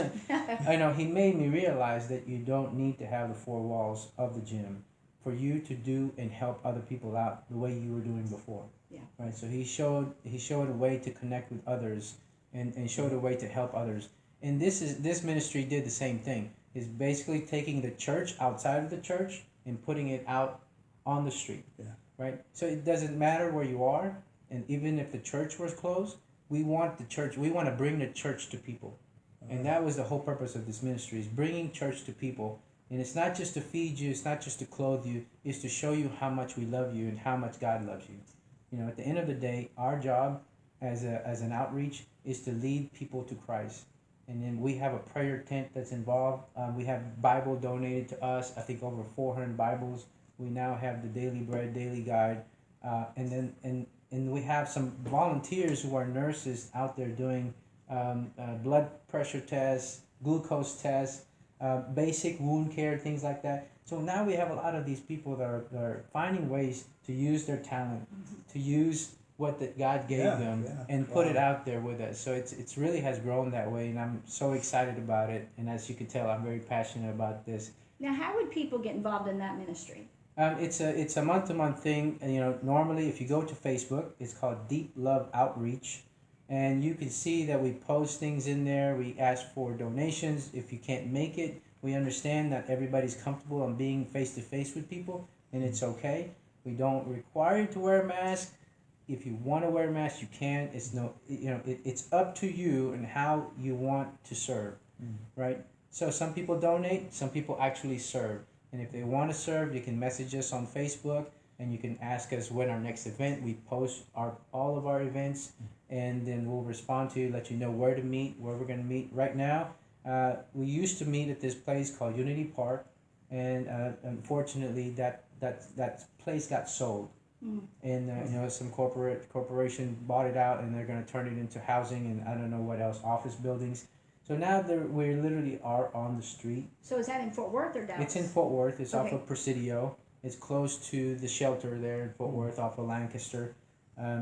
Speaker 3: He made me realize that you don't need to have the four walls of the gym for you to do and help other people out the way you were doing before.
Speaker 2: Yeah.
Speaker 3: Right. So He showed a way to connect with others and showed a way to help others. And this ministry did the same thing. Is basically taking the church outside of the church and putting it out on the street.
Speaker 1: Yeah.
Speaker 3: Right? So it doesn't matter where you are, and even if the church was closed, we want to bring the church to people. And that was the whole purpose of this ministry, is bringing church to people. And it's not just to feed you, it's not just to clothe you, it's to show you how much we love you and how much God loves you. At the end of the day, our job as an outreach is to lead people to Christ. And then we have a prayer tent that's involved. We have Bible donated to us. I think over 400 Bibles. We now have the Daily Bread, Daily Guide, and we have some volunteers who are nurses out there doing blood pressure tests, glucose tests, basic wound care, things like that. So now we have a lot of these people that are finding ways to use their talent, to use what that God gave them and put it out there with us. So it's really has grown that way, and I'm so excited about it. And as you can tell, I'm very passionate about this.
Speaker 2: Now, how would people get involved in that ministry?
Speaker 3: It's a month-to-month thing. Normally if you go to Facebook, it's called Deep Love Outreach, and you can see that we post things in there. We ask for donations. If you can't make it, we understand that everybody's comfortable on being face-to-face with people, and it's okay. We don't require you to wear a mask. If you want to wear a mask, you can. It's up to you and how you want to serve, right? So some people donate, some people actually serve. And if they want to serve, you can message us on Facebook, and you can ask us when our next event. We post all of our events, and then we'll respond to you, let you know where to meet, where we're going to meet. Right now, we used to meet at this place called Unity Park, and unfortunately, that place got sold. And some corporation bought it out, and they're going to turn it into housing and I don't know what else, office buildings. So now we literally are on the street.
Speaker 2: So is that in Fort Worth or Dallas?
Speaker 3: It's in Fort Worth. It's off
Speaker 2: Okay.
Speaker 3: of Presidio. It's close to the shelter there in Fort Worth, off of Lancaster.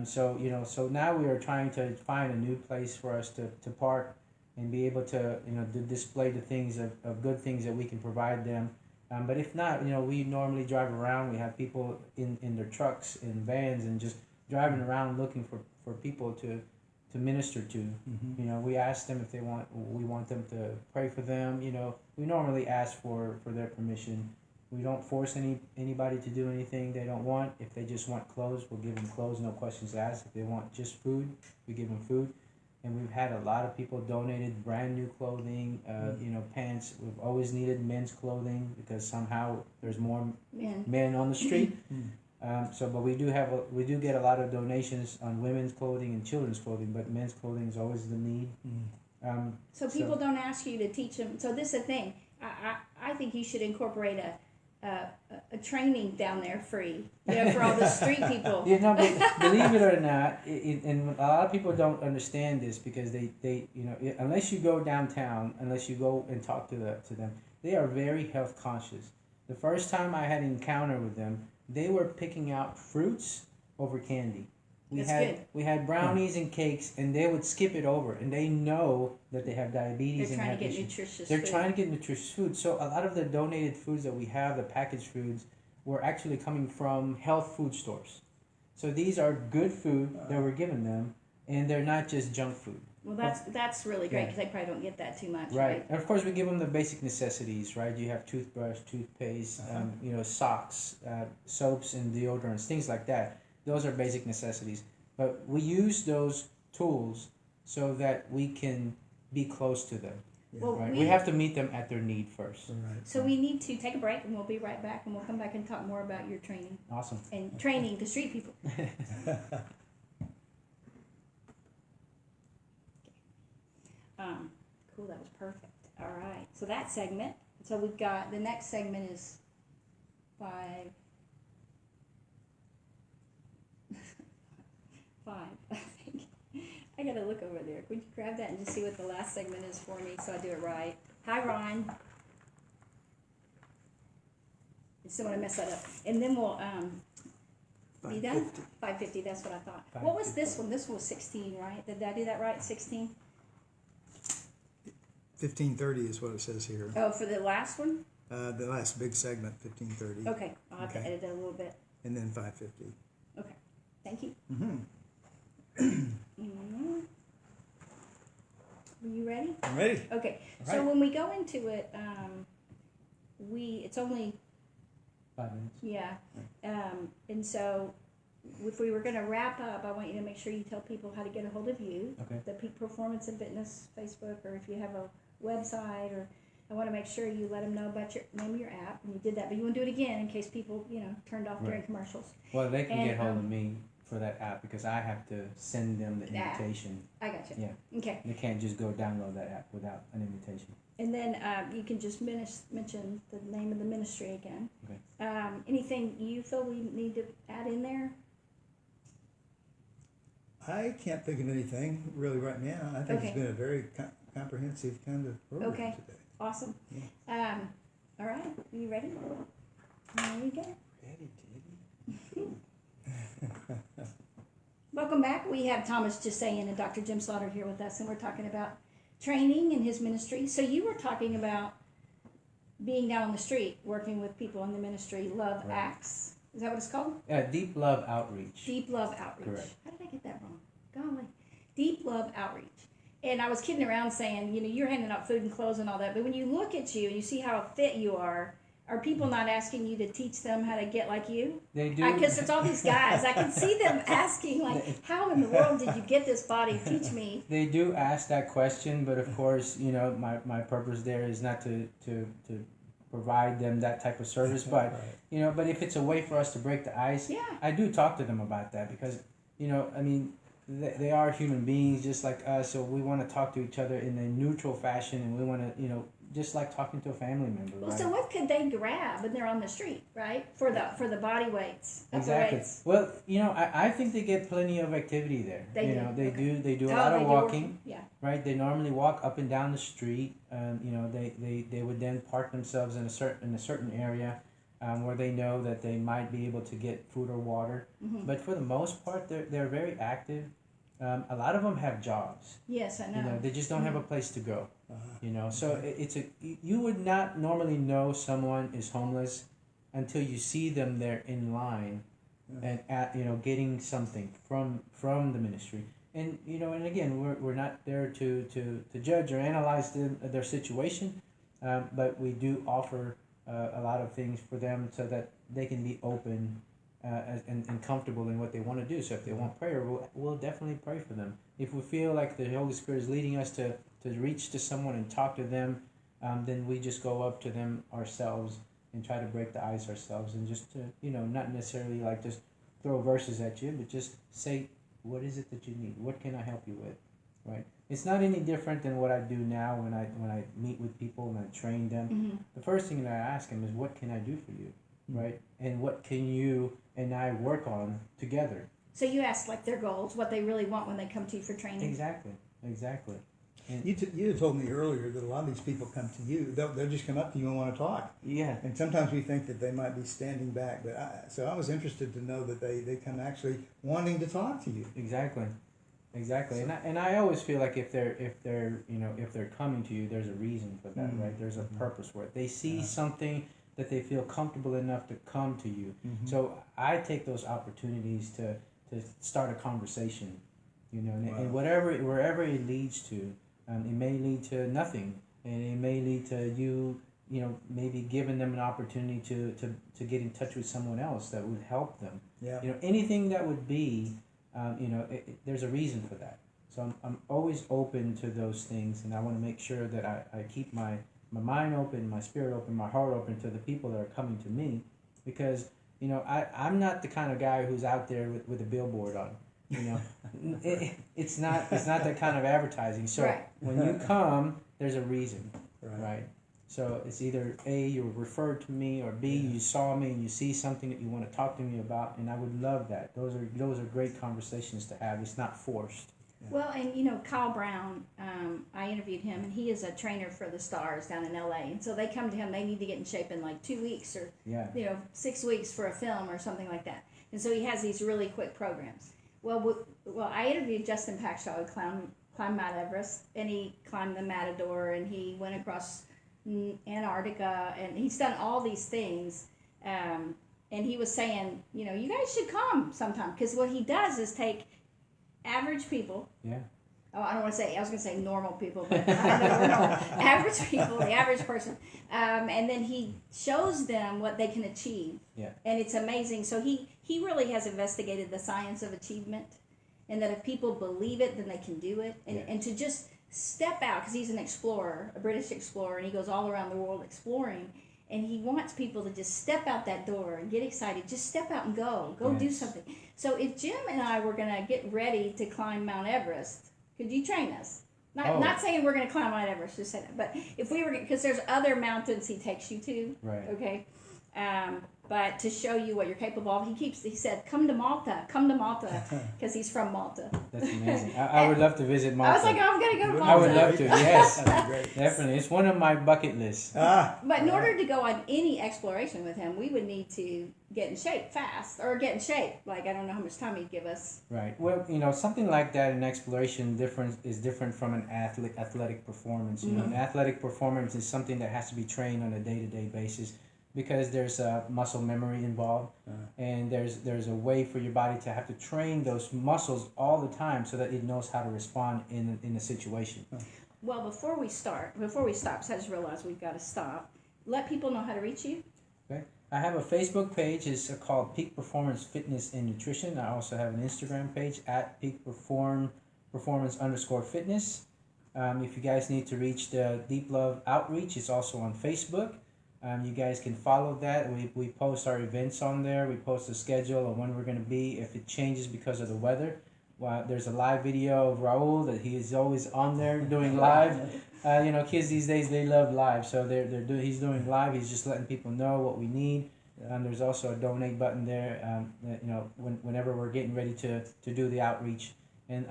Speaker 3: So now we are trying to find a new place for us to park and be able to display the things of good things that we can provide them. But if not, we normally drive around. We have people in their trucks, in vans, and just driving around looking for people to minister to. We ask them if we want them to pray for them. We normally ask for their permission. We don't force anybody to do anything they don't want. If they just want clothes, we'll give them clothes, no questions asked. If they want just food, we give them food. And we've had a lot of people donated brand new clothing, pants. We've always needed men's clothing because somehow there's more men on the street. But we do get a lot of donations on women's clothing and children's clothing, but men's clothing is always the need.
Speaker 2: So people don't ask you to teach them. So this is the thing. I think you should incorporate a training down there free, for all the street people.
Speaker 3: But believe it or not, and a lot of people don't understand this because they unless you go downtown, unless you go and talk to them, they are very health conscious. The first time I had an encounter with them, they were picking out fruits over candy. We had brownies and cakes, and they would skip it over, and they know that they have diabetes.
Speaker 2: They're trying to get
Speaker 3: nutritious. They're trying to get nutritious food. So a lot of the donated foods that we have, the packaged foods, were actually coming from health food stores. So these are good food that we're giving them, and they're not just junk food.
Speaker 2: Well, that's really great because they probably don't get that too much,
Speaker 3: right? And of course, we give them the basic necessities, right? You have toothbrush, toothpaste, socks, soaps, and deodorants, things like that. Those are basic necessities. But we use those tools so that we can be close to them.
Speaker 1: Yeah.
Speaker 2: Well,
Speaker 3: Right? We have to meet them at their need first.
Speaker 1: Right.
Speaker 2: So we need to take a break, and we'll be right back, and we'll come back and talk more about your training
Speaker 3: Awesome.
Speaker 2: and training the street people. Cool, that was perfect. All right, so that segment. So we've got the next segment is 5. I think. I gotta look over there. Would you grab that and just see what the last segment is for me so I do it right? Hi, Ron. Just don't want to mess that up. And then we'll be done.
Speaker 1: 550.
Speaker 2: 550. That's what I thought. What was this one? This was 16, right? Did I do that right? 16.
Speaker 1: 1530 is what it says here.
Speaker 2: Oh, for the last one.
Speaker 1: The last big segment, 1530.
Speaker 2: Okay, I'll have to edit it a little bit.
Speaker 1: And then 550.
Speaker 2: Okay, thank you. Are you ready?
Speaker 1: I'm ready.
Speaker 2: Okay,
Speaker 1: All
Speaker 2: so
Speaker 1: right.
Speaker 2: when we go into it, it's only
Speaker 3: 5 minutes.
Speaker 2: yeah, and so if we were going to wrap up, I want you to make sure you tell people how to get a hold of you.
Speaker 3: Okay.
Speaker 2: The Peak Performance and Fitness Facebook, or if you have a website, or I want to make sure you let them know about your name of your app, and you did that, but you want to do it again in case people, turned off during
Speaker 3: Right.
Speaker 2: commercials.
Speaker 3: Well, they can
Speaker 2: And,
Speaker 3: get hold of me for that app because I have to send them the
Speaker 2: app.
Speaker 3: invitation.
Speaker 2: I got you.
Speaker 3: Yeah.
Speaker 2: Okay.
Speaker 3: They can't just go download that app without an invitation.
Speaker 2: And then you can just mention the name of the ministry again.
Speaker 3: Okay.
Speaker 2: Anything you feel we need to add in there?
Speaker 1: I can't think of anything really right now. I think
Speaker 2: Okay.
Speaker 1: it's been a very comprehensive kind of program
Speaker 2: Okay.
Speaker 1: today.
Speaker 2: Awesome.
Speaker 1: Yeah.
Speaker 2: All right. Are you ready? There you go.
Speaker 1: Ready, Teddy?
Speaker 2: Welcome back. We have Thomas Jusayan and Dr. Jim Slaughter here with us, and we're talking about training and his ministry. So you were talking about being down on the street, working with people in the ministry, Love
Speaker 3: Right.
Speaker 2: Acts. Is that what it's called?
Speaker 3: Deep Love Outreach.
Speaker 2: Deep Love Outreach.
Speaker 3: Correct.
Speaker 2: How did I get that wrong? Golly. Deep Love Outreach. And I was kidding around saying, you're handing out food and clothes and all that, but when you look at you and you see how fit you are people not asking you to teach them how to get like you?
Speaker 3: They do.
Speaker 2: Because it's all these guys. I can see them asking, like, how in the world did you get this body? Teach me.
Speaker 3: They do ask that question, but of course, my purpose there is not to provide them that type of service, but
Speaker 1: Right.
Speaker 3: but if it's a way for us to break the ice,
Speaker 2: Yeah.
Speaker 3: I do talk to them about that because they are human beings just like us, so we want to talk to each other in a neutral fashion, and we want to just like talking to a family member.
Speaker 2: Well,
Speaker 3: right?
Speaker 2: so what could they grab when they're on the street, right? For the body weights, upper
Speaker 3: Exactly.
Speaker 2: weights.
Speaker 3: Well, I think they get plenty of activity there.
Speaker 2: They do,
Speaker 3: They
Speaker 2: okay.
Speaker 3: do a
Speaker 2: Oh,
Speaker 3: lot
Speaker 2: they
Speaker 3: of
Speaker 2: do
Speaker 3: walking.
Speaker 2: Yeah.
Speaker 3: Right, they normally walk up and down the street. They would then park themselves in a certain area where they know that they might be able to get food or water.
Speaker 2: Mm-hmm.
Speaker 3: But for the most part, they're very active. A lot of them have jobs.
Speaker 2: Yes, I know.
Speaker 3: They just don't have a place to go.
Speaker 1: Uh-huh.
Speaker 3: So you would not normally know someone is homeless until you see them there in line and getting something from the ministry. And and again, we're not there to judge or analyze their situation, but we do offer a lot of things for them so that they can be open and comfortable in what they want to do. So if they want prayer, we'll definitely pray for them. If we feel like the Holy Spirit is leading us to reach to someone and talk to them, then we just go up to them ourselves and try to break the ice ourselves, and just to not necessarily like just throw verses at you, but just say, what is it that you need? What can I help you with? Right? It's not any different than what I do now when I meet with people and I train them.
Speaker 2: Mm-hmm.
Speaker 3: The first thing that I ask them is, what can I do for you? Right? And what can you and I work on together?
Speaker 2: So you ask like their goals, what they really want when they come to you for training.
Speaker 3: Exactly. And
Speaker 1: You had told me earlier that a lot of these people come to you. They'll just come up to you and want to talk.
Speaker 3: yeah.
Speaker 1: And sometimes we think that they might be standing back. So I was interested to know that they come actually wanting to talk to you.
Speaker 3: Exactly. And I always feel like if they're coming to you, there's a reason for that, right? There's a purpose for it. They see something that they feel comfortable enough to come to you.
Speaker 1: Mm-hmm.
Speaker 3: So I take those opportunities to start a conversation, and wherever it leads to, it may lead to nothing, and it may lead to you, maybe giving them an opportunity to get in touch with someone else that would help them.
Speaker 1: Yeah.
Speaker 3: Anything that would be, there's a reason for that. So I'm always open to those things, and I want to make sure that I keep my mind open, my spirit open, my heart open to the people that are coming to me, because I'm not the kind of guy who's out there with a billboard on. It's not that kind of advertising. So
Speaker 2: Right.
Speaker 3: when you come, there's a reason,
Speaker 1: Right.
Speaker 3: right? So it's either A, you were referred to me, or B, you saw me and you see something that you want to talk to me about, and I would love that. Those are great conversations to have. It's not forced.
Speaker 2: Well, and Kyle Brown, I interviewed him, and he is a trainer for the Stars down in LA. And so they come to him, they need to get in shape in like 2 weeks or 6 weeks for a film or something like that. And so he has these really quick programs. Well, I interviewed Justin Paxhaw, who climbed Mount Everest, and he climbed the Matador, and he went across Antarctica, and he's done all these things. And he was saying, you guys should come sometime, because what he does is take average people.
Speaker 3: Yeah.
Speaker 2: Oh, I was going to say normal people, but I don't know. Average people, the average person. And then he shows them what they can achieve.
Speaker 3: Yeah.
Speaker 2: And it's amazing. So he really has investigated the science of achievement, and that if people believe it, then they can do it. And to just step out, because he's an explorer, a British explorer, and he goes all around the world exploring. And he wants people to just step out that door and get excited. Just step out and go. Go do something. So if Jim and I were going to get ready to climb Mount Everest, could you train us? Not saying we're going to climb Mount Everest, just saying that. But if we were, because there's other mountains he takes you to.
Speaker 3: Right.
Speaker 2: Okay. But to show you what you're capable of, he said, come to Malta, because he's from Malta.
Speaker 3: That's amazing. I would love to visit Malta.
Speaker 2: I was like, I'm going to go to Malta.
Speaker 3: I would love to, yes.
Speaker 1: That'd be great.
Speaker 3: Definitely. It's one of my bucket lists.
Speaker 2: But in order to go on any exploration with him, we would need to get in shape fast, or get in shape. Like, I don't know how much time he'd give us.
Speaker 3: Right. Well, something like that in exploration is different from an athletic performance. An athletic performance is something that has to be trained on a day-to-day basis, because there's muscle memory involved, and there's a way for your body to have to train those muscles all the time so that it knows how to respond in a situation.
Speaker 2: Well, before we stop, because I just realized we've got to stop. Let people know how to reach you.
Speaker 3: Okay. I have a Facebook page. It's called Peak Performance Fitness and Nutrition. I also have an Instagram page at Peak Performance_fitness. If you guys need to reach the Deep Love Outreach, it's also on Facebook. You guys can follow that. We post our events on there. We post a schedule of when we're going to be. If it changes because of the weather, there's a live video of Raul that he is always on there doing live. Kids these days, they love live, so he's doing live. He's just letting people know what we need. There's also a donate button there. Whenever we're getting ready to do the outreach, and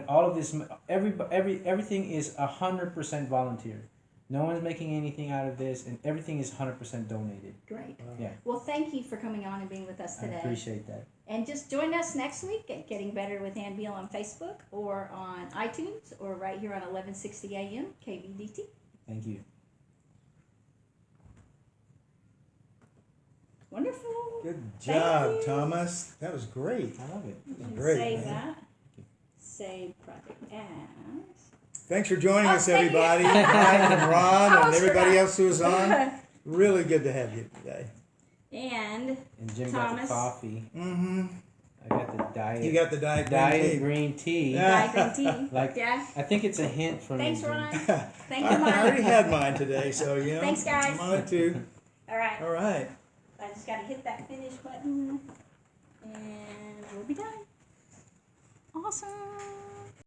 Speaker 3: all of this, everything is 100% volunteer. No one's making anything out of this, and everything is 100% donated.
Speaker 2: Great.
Speaker 3: Yeah.
Speaker 2: Well, thank you for coming on and being with us today.
Speaker 3: I appreciate that.
Speaker 2: And just join us next week at Getting Better with Ann Beal on Facebook, or on iTunes, or right here on 1160 AM KVDT.
Speaker 3: Thank you.
Speaker 2: Wonderful.
Speaker 1: Good job, Thomas. That was great.
Speaker 3: I love it.
Speaker 1: Great,
Speaker 2: Save
Speaker 1: man.
Speaker 2: that. Save project as.
Speaker 1: Thanks for joining us,
Speaker 2: thank you.
Speaker 1: everybody. Mike and Ron and
Speaker 2: Almost
Speaker 1: everybody
Speaker 2: forgot.
Speaker 1: else who was on. Really good to have you today.
Speaker 2: And
Speaker 3: Jim
Speaker 2: Thomas.
Speaker 3: got the coffee.
Speaker 1: Mm-hmm.
Speaker 3: I got the diet.
Speaker 1: You got the diet
Speaker 3: green tea.
Speaker 1: Yeah.
Speaker 2: Diet green tea.
Speaker 3: Like,
Speaker 2: yeah.
Speaker 3: I think it's a hint from
Speaker 2: Thanks,
Speaker 3: Jim.
Speaker 2: Ron. Thank you,
Speaker 1: I already
Speaker 2: Mike.
Speaker 1: had mine today, so
Speaker 2: Thanks, guys.
Speaker 1: I'm on it too.
Speaker 2: All right.
Speaker 1: All right.
Speaker 2: I just got to hit that finish button, and we'll be done. Awesome.